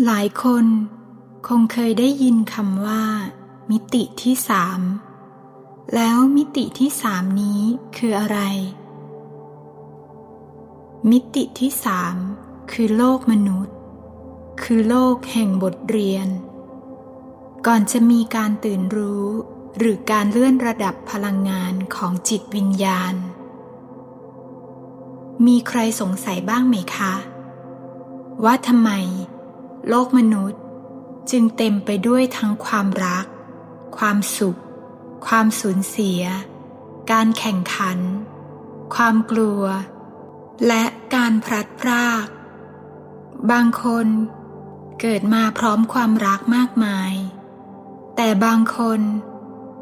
หลายคนคงเคยได้ยินคำว่ามิติที่สามแล้วมิติที่สามนี้คืออะไรมิติที่สามคือโลกมนุษย์คือโลกแห่งบทเรียนก่อนจะมีการตื่นรู้หรือการเลื่อนระดับพลังงานของจิตวิญญาณมีใครสงสัยบ้างไหมคะว่าทำไมโลกมนุษย์จึงเต็มไปด้วยทั้งความรักความสุขความสูญเสียการแข่งขันความกลัวและการพลัดพรากบางคนเกิดมาพร้อมความรักมากมายแต่บางคน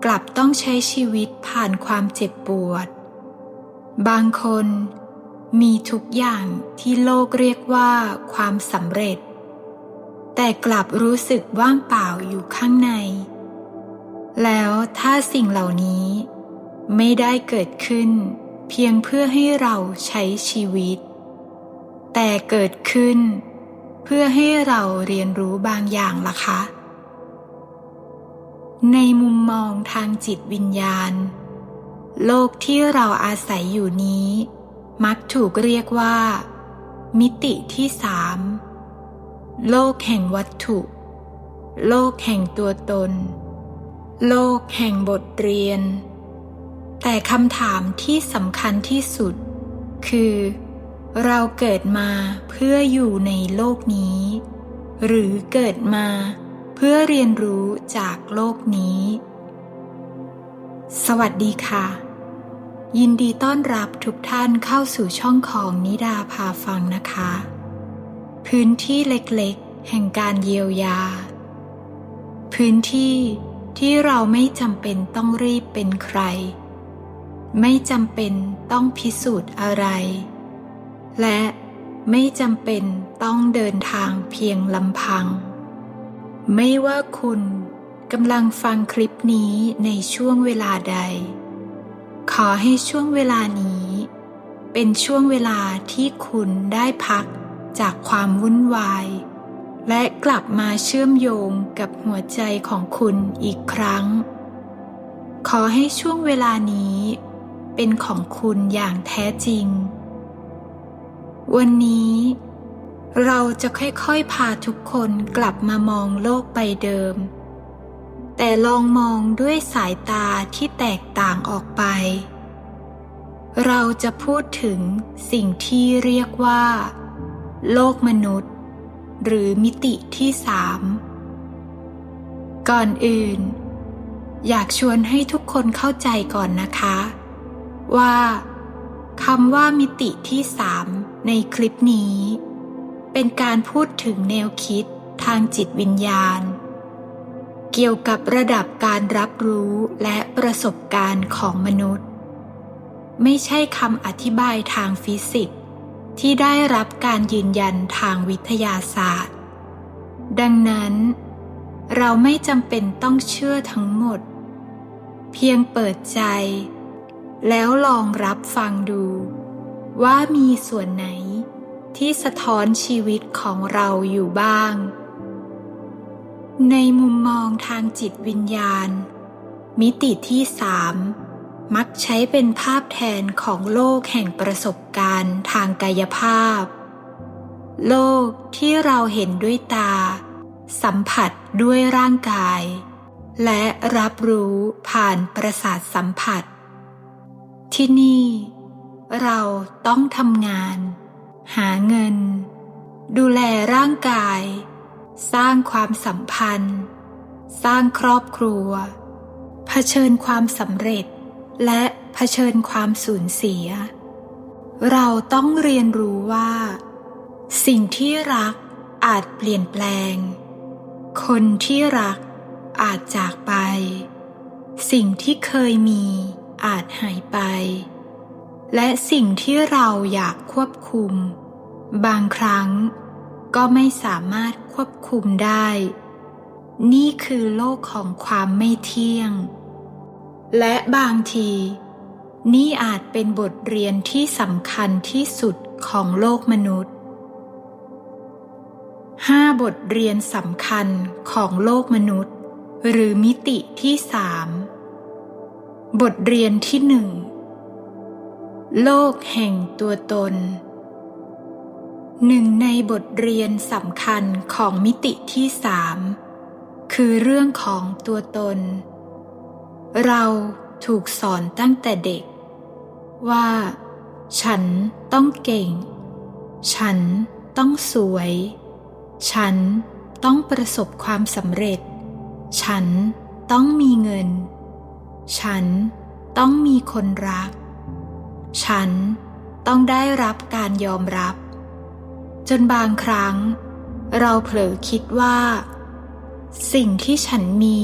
กลับต้องใช้ชีวิตผ่านความเจ็บปวดบางคนมีทุกอย่างที่โลกเรียกว่าความสำเร็จแต่กลับรู้สึกว่างเปล่าอยู่ข้างในแล้วถ้าสิ่งเหล่านี้ไม่ได้เกิดขึ้นเพียงเพื่อให้เราใช้ชีวิตแต่เกิดขึ้นเพื่อให้เราเรียนรู้บางอย่างล่ะคะในมุมมองทางจิตวิญญาณโลกที่เราอาศัยอยู่นี้มักถูกเรียกว่ามิติที่สามโลกแห่งวัตถุโลกแห่งตัวตนโลกแห่งบทเรียนแต่คำถามที่สำคัญที่สุดคือเราเกิดมาเพื่ออยู่ในโลกนี้หรือเกิดมาเพื่อเรียนรู้จากโลกนี้สวัสดีค่ะยินดีต้อนรับทุกท่านเข้าสู่ช่องของนิดาพาฟังนะคะพื้นที่เล็กๆแห่งการเยียวยาพื้นที่ที่เราไม่จำเป็นต้องรีบเป็นใครไม่จำเป็นต้องพิสูจน์อะไรและไม่จำเป็นต้องเดินทางเพียงลำพังไม่ว่าคุณกำลังฟังคลิปนี้ในช่วงเวลาใดขอให้ช่วงเวลานี้เป็นช่วงเวลาที่คุณได้พักจากความวุ่นวายและกลับมาเชื่อมโยงกับหัวใจของคุณอีกครั้งขอให้ช่วงเวลานี้เป็นของคุณอย่างแท้จริงวันนี้เราจะค่อยๆพาทุกคนกลับมามองโลกใบเดิมแต่ลองมองด้วยสายตาที่แตกต่างออกไปเราจะพูดถึงสิ่งที่เรียกว่าโลกมนุษย์หรือมิติที่สามก่อนอื่นอยากชวนให้ทุกคนเข้าใจก่อนนะคะว่าคำว่ามิติที่สามในคลิปนี้เป็นการพูดถึงแนวคิดทางจิตวิญญาณเกี่ยวกับระดับการรับรู้และประสบการณ์ของมนุษย์ไม่ใช่คำอธิบายทางฟิสิกส์ที่ได้รับการยืนยันทางวิทยาศาสตร์ดังนั้นเราไม่จำเป็นต้องเชื่อทั้งหมดเพียงเปิดใจแล้วลองรับฟังดูว่ามีส่วนไหนที่สะท้อนชีวิตของเราอยู่บ้างในมุมมองทางจิตวิญญาณมิติที่สามมักใช้เป็นภาพแทนของโลกแห่งประสบการณ์ทางกายภาพโลกที่เราเห็นด้วยตาสัมผัสด้วยร่างกายและรับรู้ผ่านประสาทสัมผัสที่นี่เราต้องทำงานหาเงินดูแลร่างกายสร้างความสัมพันธ์สร้างครอบครัวเผชิญความสำเร็จและเผชิญความสูญเสียเราต้องเรียนรู้ว่าสิ่งที่รักอาจเปลี่ยนแปลงคนที่รักอาจจากไปสิ่งที่เคยมีอาจหายไปและสิ่งที่เราอยากควบคุมบางครั้งก็ไม่สามารถควบคุมได้นี่คือโลกของความไม่เที่ยงและบางทีนี่อาจเป็นบทเรียนที่สำคัญที่สุดของโลกมนุษย์ 5 บทเรียนสำคัญของโลกมนุษย์หรือมิติที่ 3 บทเรียนที่ 1 โลกแห่งตัวตนหนึ่งในบทเรียนสำคัญของมิติที่ 3คือเรื่องของตัวตนเราถูกสอนตั้งแต่เด็กว่าฉันต้องเก่งฉันต้องสวยฉันต้องประสบความสำเร็จฉันต้องมีเงินฉันต้องมีคนรักฉันต้องได้รับการยอมรับจนบางครั้งเราเผลอคิดว่าสิ่งที่ฉันมี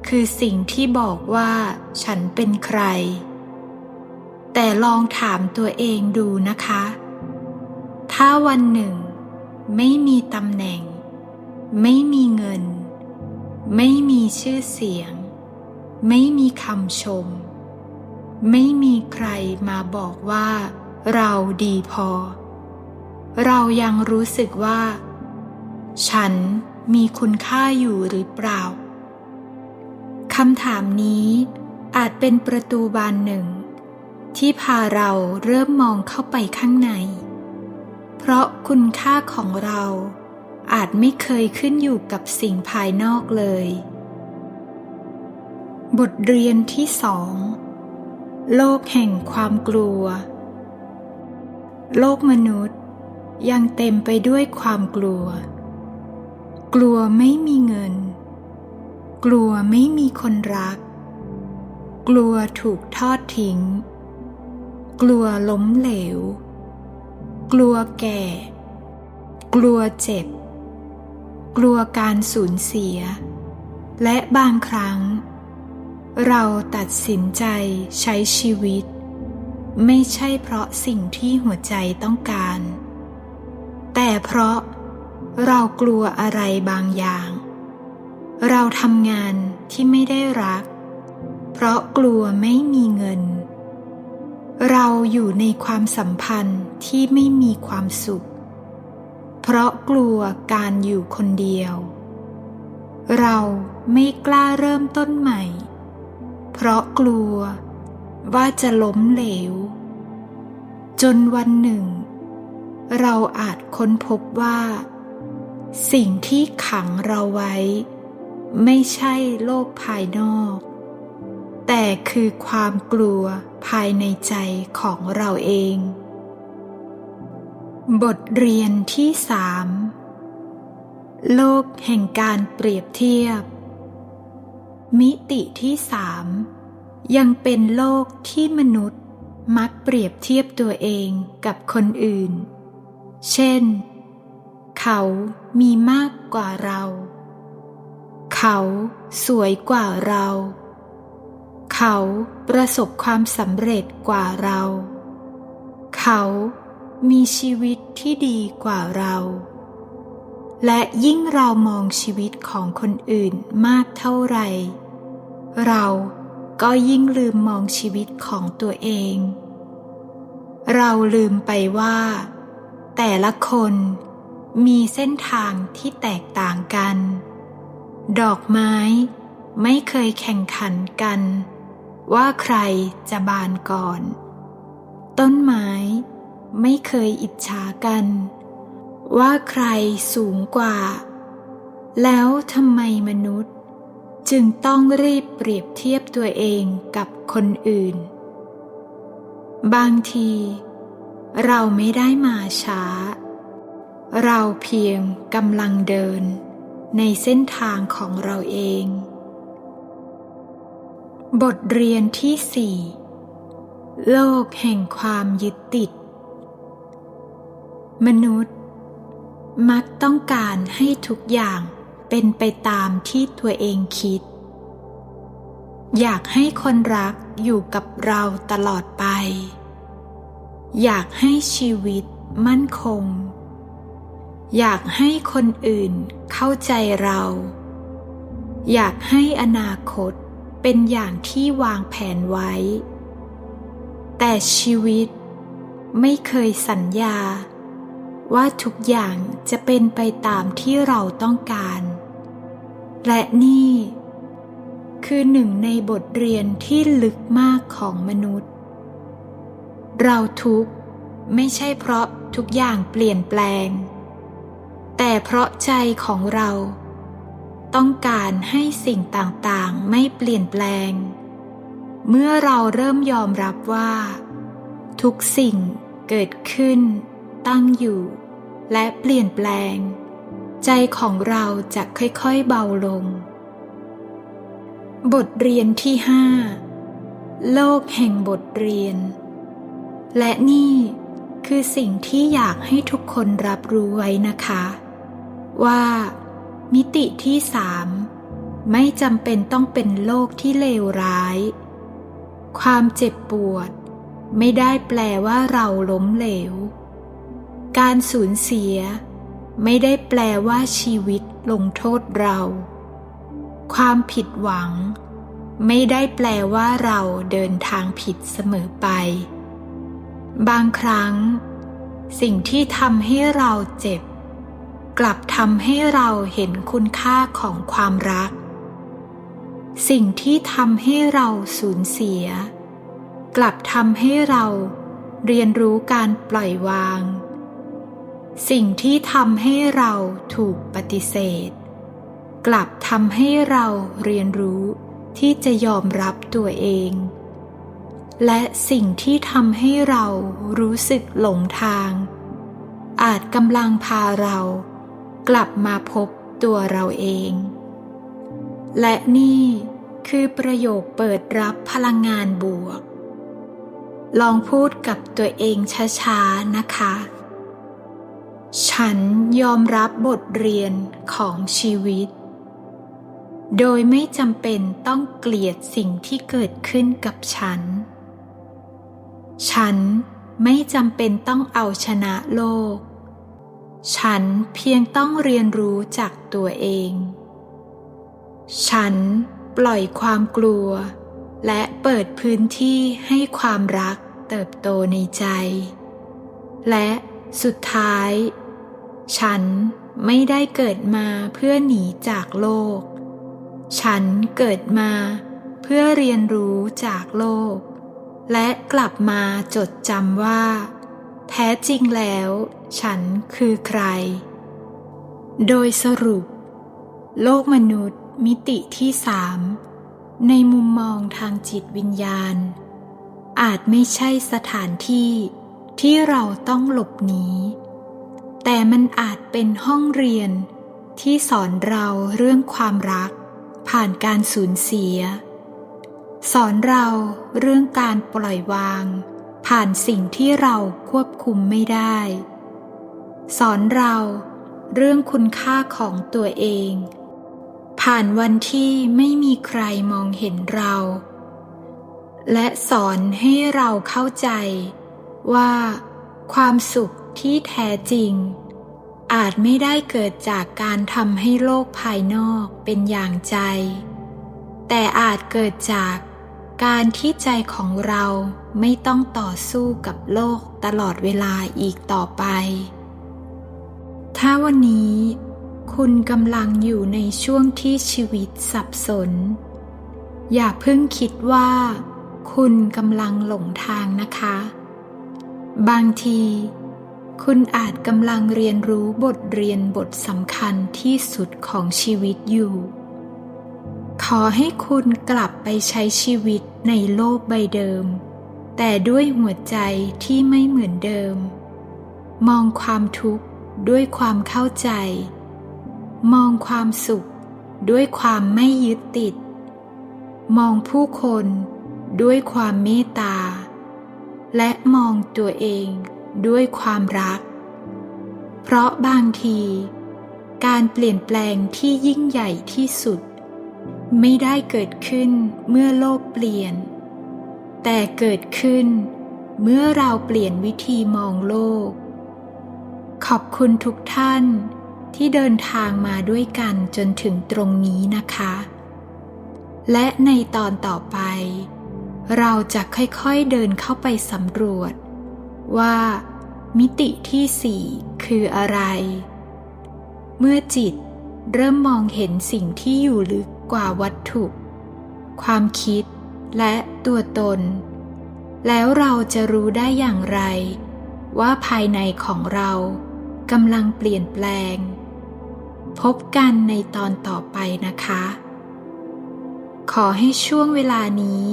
คือสิ่งที่บอกว่าฉันเป็นใครแต่ลองถามตัวเองดูนะคะถ้าวันหนึ่งไม่มีตำแหน่งไม่มีเงินไม่มีชื่อเสียงไม่มีคำชมไม่มีใครมาบอกว่าเราดีพอเรายังรู้สึกว่าฉันมีคุณค่าอยู่หรือเปล่าคำถามนี้อาจเป็นประตูบานหนึ่งที่พาเราเริ่มมองเข้าไปข้างในเพราะคุณค่าของเราอาจไม่เคยขึ้นอยู่กับสิ่งภายนอกเลยบทเรียนที่ 2 โลกแห่งความกลัวโลกมนุษย์ยังเต็มไปด้วยความกลัวกลัวไม่มีเงินกลัวไม่มีคนรักกลัวถูกทอดทิ้งกลัวล้มเหลวกลัวแก่กลัวเจ็บกลัวการสูญเสียและบางครั้งเราตัดสินใจใช้ชีวิตไม่ใช่เพราะสิ่งที่หัวใจต้องการแต่เพราะเรากลัวอะไรบางอย่างเราทำงานที่ไม่ได้รักเพราะกลัวไม่มีเงินเราอยู่ในความสัมพันธ์ที่ไม่มีความสุขเพราะกลัวการอยู่คนเดียวเราไม่กล้าเริ่มต้นใหม่เพราะกลัวว่าจะล้มเหลวจนวันหนึ่งเราอาจค้นพบว่าสิ่งที่ขังเราไว้ไม่ใช่โลกภายนอกแต่คือความกลัวภายในใจของเราเองบทเรียนที่ 3 โลกแห่งการเปรียบเทียบมิติที่ 3ยังเป็นโลกที่มนุษย์มักเปรียบเทียบตัวเองกับคนอื่นเช่นเขามีมากกว่าเราเขาสวยกว่าเราเขาประสบความสำเร็จกว่าเราเขามีชีวิตที่ดีกว่าเราและยิ่งเรามองชีวิตของคนอื่นมากเท่าไหร่เราก็ยิ่งลืมมองชีวิตของตัวเองเราลืมไปว่าแต่ละคนมีเส้นทางที่แตกต่างกันดอกไม้ไม่เคยแข่งขันกันว่าใครจะบานก่อนต้นไม้ไม่เคยอิจฉากันว่าใครสูงกว่าแล้วทำไมมนุษย์จึงต้องรีบเปรียบเทียบตัวเองกับคนอื่นบางทีเราไม่ได้มาช้าเราเพียงกำลังเดินในเส้นทางของเราเองบทเรียนที่ 4 โลกแห่งความยึดติดมนุษย์มักต้องการให้ทุกอย่างเป็นไปตามที่ตัวเองคิดอยากให้คนรักอยู่กับเราตลอดไปอยากให้ชีวิตมั่นคงอยากให้คนอื่นเข้าใจเราอยากให้อนาคตเป็นอย่างที่วางแผนไว้แต่ชีวิตไม่เคยสัญญา ว่าทุกอย่างจะเป็นไปตามที่เราต้องการ และนี่คือหนึ่งในบทเรียนที่ลึกมากของมนุษย์เราทุกข์ไม่ใช่เพราะทุกอย่างเปลี่ยนแปลงแต่เพราะใจของเราต้องการให้สิ่งต่างๆไม่เปลี่ยนแปลงเมื่อเราเริ่มยอมรับว่าทุกสิ่งเกิดขึ้นตั้งอยู่และเปลี่ยนแปลงใจของเราจะค่อยๆเบาลงบทเรียนที่ 5 โลกแห่งบทเรียนและนี่คือสิ่งที่อยากให้ทุกคนรับรู้ไว้นะคะว่ามิติที่ 3ไม่จำเป็นต้องเป็นโลกที่เลวร้ายความเจ็บปวดไม่ได้แปลว่าเราล้มเหลวการสูญเสียไม่ได้แปลว่าชีวิตลงโทษเราความผิดหวังไม่ได้แปลว่าเราเดินทางผิดเสมอไปบางครั้งสิ่งที่ทำให้เราเจ็บกลับทำให้เราเห็นคุณค่าของความรักสิ่งที่ทำให้เราสูญเสียกลับทำให้เราเรียนรู้การปล่อยวางสิ่งที่ทำให้เราถูกปฏิเสธกลับทำให้เราเรียนรู้ที่จะยอมรับตัวเองและสิ่งที่ทำให้เรารู้สึกหลงทางอาจกำลังพาเรากลับมาพบตัวเราเองและนี่คือประโยคเปิดรับพลังงานบวกลองพูดกับตัวเองช้าๆนะคะฉันยอมรับบทเรียนของชีวิตโดยไม่จำเป็นต้องเกลียดสิ่งที่เกิดขึ้นกับฉันไม่จำเป็นต้องเอาชนะโลกฉันเพียงต้องเรียนรู้จากตัวเองฉันปล่อยความกลัวและเปิดพื้นที่ให้ความรักเติบโตในใจและสุดท้ายฉันไม่ได้เกิดมาเพื่อหนีจากโลกฉันเกิดมาเพื่อเรียนรู้จากโลกและกลับมาจดจำว่าแท้จริงแล้วฉันคือใครโดยสรุปโลกมนุษย์มิติที่ 3ในมุมมองทางจิตวิญญาณอาจไม่ใช่สถานที่ที่เราต้องหลบหนีแต่มันอาจเป็นห้องเรียนที่สอนเราเรื่องความรักผ่านการสูญเสียสอนเราเรื่องการปล่อยวางผ่านสิ่งที่เราควบคุมไม่ได้สอนเราเรื่องคุณค่าของตัวเองผ่านวันที่ไม่มีใครมองเห็นเราและสอนให้เราเข้าใจว่าความสุขที่แท้จริงอาจไม่ได้เกิดจากการทำให้โลกภายนอกเป็นอย่างใจแต่อาจเกิดจากการที่ใจของเราไม่ต้องต่อสู้กับโลกตลอดเวลาอีกต่อไปถ้าวันนี้คุณกำลังอยู่ในช่วงที่ชีวิตสับสนอย่าเพิ่งคิดว่าคุณกำลังหลงทางนะคะบางทีคุณอาจกำลังเรียนรู้บทเรียนบทสำคัญที่สุดของชีวิตอยู่ขอให้คุณกลับไปใช้ชีวิตในโลกใบเดิมแต่ด้วยหัวใจที่ไม่เหมือนเดิมมองความทุกข์ด้วยความเข้าใจมองความสุขด้วยความไม่ยึดติดมองผู้คนด้วยความเมตตาและมองตัวเองด้วยความรักเพราะบางทีการเปลี่ยนแปลงที่ยิ่งใหญ่ที่สุดไม่ได้เกิดขึ้นเมื่อโลกเปลี่ยนแต่เกิดขึ้นเมื่อเราเปลี่ยนวิธีมองโลกขอบคุณทุกท่านที่เดินทางมาด้วยกันจนถึงตรงนี้นะคะและในตอนต่อไปเราจะค่อยๆเดินเข้าไปสำรวจว่า มิติที่สี่คืออะไร เมื่อจิตเริ่มมองเห็นสิ่งที่อยู่ลึกกว่าวัตถุ ความคิดและตัวตน แล้วเราจะรู้ได้อย่างไรว่าภายในของเรากำลังเปลี่ยนแปลง พบกันในตอนต่อไปนะคะ ขอให้ช่วงเวลานี้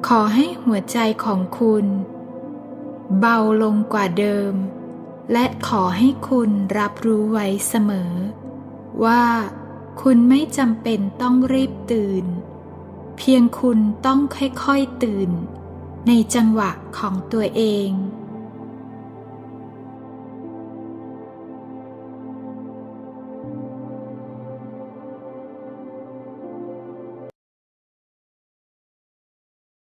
ขอให้หัวใจของคุณเบาลงกว่าเดิม และขอให้คุณรับรู้ไว้เสมอว่าคุณไม่จำเป็นต้องรีบตื่น เพียงคุณต้องค่อยๆตื่นในจังหวะของตัวเอง